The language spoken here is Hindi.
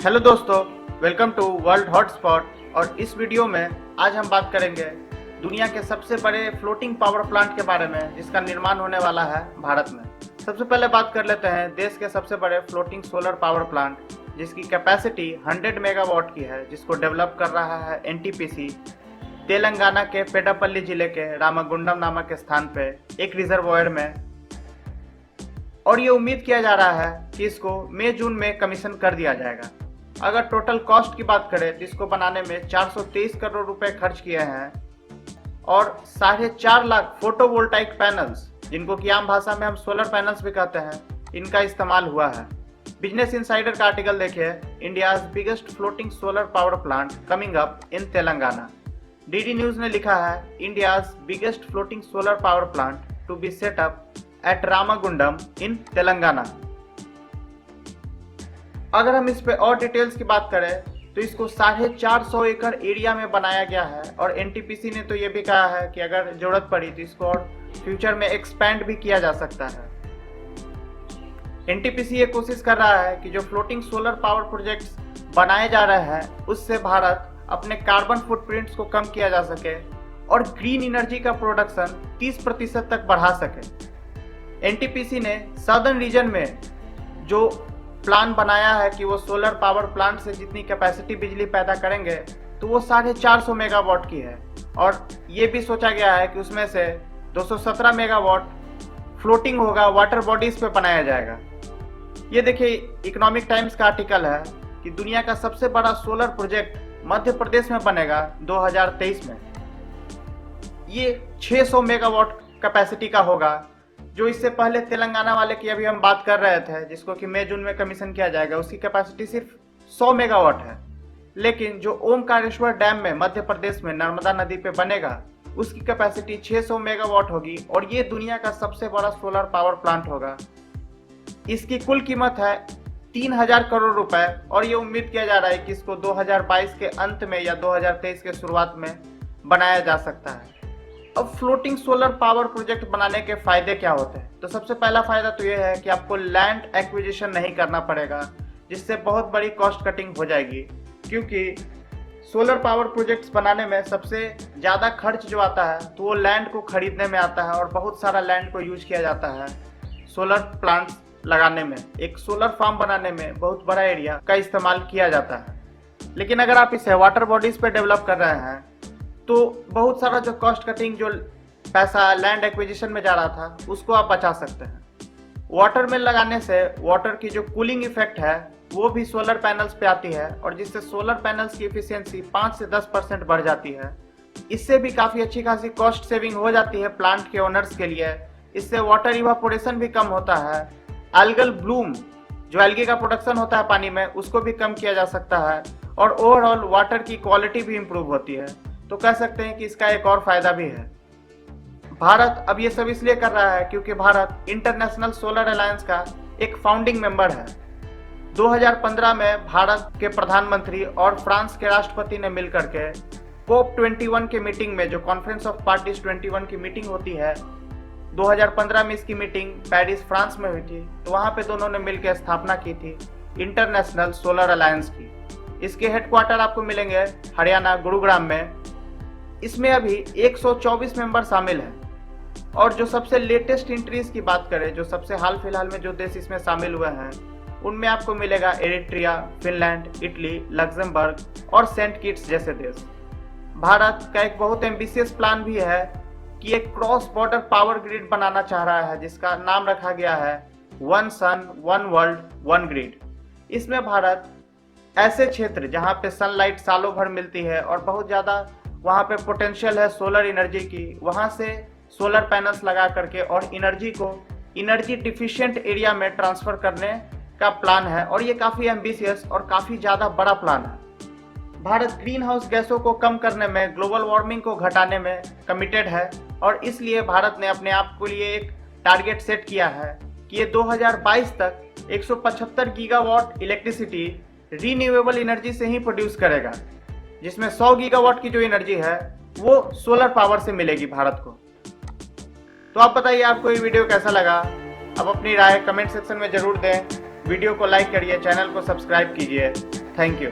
हेलो दोस्तों, वेलकम टू वर्ल्ड हॉटस्पॉट। और इस वीडियो में आज हम बात करेंगे दुनिया के सबसे बड़े फ्लोटिंग पावर प्लांट के बारे में जिसका निर्माण होने वाला है भारत में। सबसे पहले बात कर लेते हैं देश के सबसे बड़े फ्लोटिंग सोलर पावर प्लांट जिसकी कैपेसिटी 100 मेगावाट की है, जिसको डेवलप कर रहा है एनटीपीसी तेलंगाना के पेड्डापल्ली जिले के रामागुंडम नामक स्थान पे एक रिजर्वॉयर में। और ये उम्मीद किया जा रहा है कि इसको मई जून में कमीशन कर दिया जाएगा। अगर टोटल कॉस्ट की बात करें तो इसको बनाने में 423 करोड़ रुपए खर्च किए हैं और 4.5 लाख फोटोवोल्टाइक पैनल्स, जिनको कि आम भाषा में हम सोलर पैनल्स भी कहते हैं, इनका इस्तेमाल हुआ है। बिजनेस इनसाइडर का आर्टिकल देखिए, India's biggest floating solar power plant coming up in Telangana. DD news ने लिखा है, India's biggest floating solar power plant to be set up at Ramagundam in Telangana. अगर हम इस पे और डिटेल्स की बात करें तो इसको 450 एकड़ एरिया में बनाया गया है और एनटीपीसी ने तो ये भी कहा है कि अगर जरूरत पड़ी तो इसको और फ्यूचर में एक्सपैंड भी किया जा सकता है। एनटीपीसी ये कोशिश कर रहा है कि जो फ्लोटिंग सोलर पावर प्रोजेक्ट्स बनाए जा रहे हैं उससे भारत अपने कार्बन फुटप्रिंट्स को कम किया जा सके और ग्रीन एनर्जी का प्रोडक्शन 30% तक बढ़ा सके। एनटीपीसी ने सदर्न रीजन में जो प्लान बनाया है कि वो सोलर पावर प्लांट से जितनी कैपेसिटी बिजली पैदा करेंगे तो वो 450 मेगावाट की है और ये भी सोचा गया है कि उसमें से 217 मेगावाट फ्लोटिंग होगा, वाटर बॉडीज पे बनाया जाएगा। ये देखिए, इकोनॉमिक टाइम्स का आर्टिकल है कि दुनिया का सबसे बड़ा सोलर प्रोजेक्ट मध्य प्रदेश में बनेगा 2023 में। ये 600 मेगावाट कैपेसिटी का होगा, जो इससे पहले तेलंगाना वाले की अभी हम बात कर रहे थे जिसको कि मई जून में कमीशन किया जाएगा, उसकी कैपेसिटी सिर्फ 100 मेगावाट है। लेकिन जो ओमकारेश्वर डैम में मध्य प्रदेश में नर्मदा नदी पे बनेगा उसकी कैपेसिटी 600 मेगावाट होगी और ये दुनिया का सबसे बड़ा सोलर पावर प्लांट होगा। इसकी कुल कीमत है 3000 करोड़ रुपए और ये उम्मीद किया जा रहा है कि इसको 2022 के अंत में या 2023 के शुरुआत में बनाया जा सकता है। अब फ्लोटिंग सोलर पावर प्रोजेक्ट बनाने के फायदे क्या होते हैं? तो सबसे पहला फायदा तो यह है कि आपको लैंड एक्विजिशन नहीं करना पड़ेगा, जिससे बहुत बड़ी कॉस्ट कटिंग हो जाएगी। क्योंकि सोलर पावर प्रोजेक्ट्स बनाने में सबसे ज़्यादा खर्च जो आता है तो वो लैंड को खरीदने में आता है और बहुत सारा लैंड को यूज किया जाता है सोलर प्लांट्स लगाने में। एक सोलर फार्म बनाने में बहुत बड़ा एरिया का इस्तेमाल किया जाता है। लेकिन अगर आप इसे वाटर बॉडीज पे डेवलप कर रहे हैं तो बहुत सारा जो कॉस्ट कटिंग, जो पैसा लैंड एक्विजिशन में जा रहा था, उसको आप बचा सकते हैं। वाटर में लगाने से वाटर की जो कूलिंग इफेक्ट है वो भी सोलर पैनल्स पे आती है और जिससे सोलर पैनल्स की एफिशिएंसी 5 से 10% बढ़ जाती है। इससे भी काफ़ी अच्छी खासी कॉस्ट सेविंग हो जाती है प्लांट के ओनर्स के लिए। इससे वाटर इवापोरेशन भी कम होता है। एल्गल ब्लूम, जो एल्गी का प्रोडक्शन होता है पानी में, उसको भी कम किया जा सकता है और ओवरऑल वाटर की क्वालिटी भी इम्प्रूव होती है। तो कह सकते हैं कि इसका एक और फायदा भी है। भारत अब ये सब इसलिए कर रहा है क्योंकि भारत इंटरनेशनल सोलर अलायंस का एक फाउंडिंग मेंबर है। 2015 में भारत के प्रधानमंत्री और फ्रांस के राष्ट्रपति ने मिलकर के COP 21 के मीटिंग में, जो कॉन्फ्रेंस ऑफ पार्टीज 21 की मीटिंग होती है, 2015 में इसकी मीटिंग पेरिस फ्रांस में हुई थी, तो वहाँ पे दोनों ने मिलकर स्थापना की थी इंटरनेशनल सोलर अलायंस की। इसके हेडक्वार्टर आपको मिलेंगे हरियाणा गुरुग्राम में। इसमें अभी 124 मेंबर शामिल हैं और जो सबसे लेटेस्ट एंट्रीज की बात करें, जो सबसे हाल फिलहाल में जो देश इसमें शामिल हुए हैं, उनमें आपको मिलेगा एरिट्रिया, फिनलैंड, इटली, लग्जमबर्ग और सेंट किट्स जैसे देश। भारत का एक बहुत एम्बिशियस प्लान भी है कि एक क्रॉस बॉर्डर पावर ग्रिड बनाना चाह रहा है जिसका नाम रखा गया है one sun one world one grid. इसमें भारत ऐसे क्षेत्र जहाँ पे सनलाइट सालों भर मिलती है और बहुत ज़्यादा वहाँ पे पोटेंशियल है सोलर एनर्जी की, वहाँ से सोलर पैनल्स लगा करके और एनर्जी को एनर्जी डिफिशिएंट एरिया में ट्रांसफर करने का प्लान है और ये काफ़ी एम्बिशियस और काफ़ी ज़्यादा बड़ा प्लान है। भारत ग्रीन हाउस गैसों को कम करने में, ग्लोबल वार्मिंग को घटाने में कमिटेड है और इसलिए भारत ने अपने आप के लिए एक टारगेट सेट किया है कि ये 2022 तक 175 गीगावाट इलेक्ट्रिसिटी रीन्यूएबल एनर्जी से ही प्रोड्यूस करेगा, जिसमें 100 गीगावाट की जो एनर्जी है वो सोलर पावर से मिलेगी भारत को। तो आप बताइए आपको ये वीडियो कैसा लगा? आप अपनी राय कमेंट सेक्शन में जरूर दें। वीडियो को लाइक करिए, चैनल को सब्सक्राइब कीजिए। Thank you.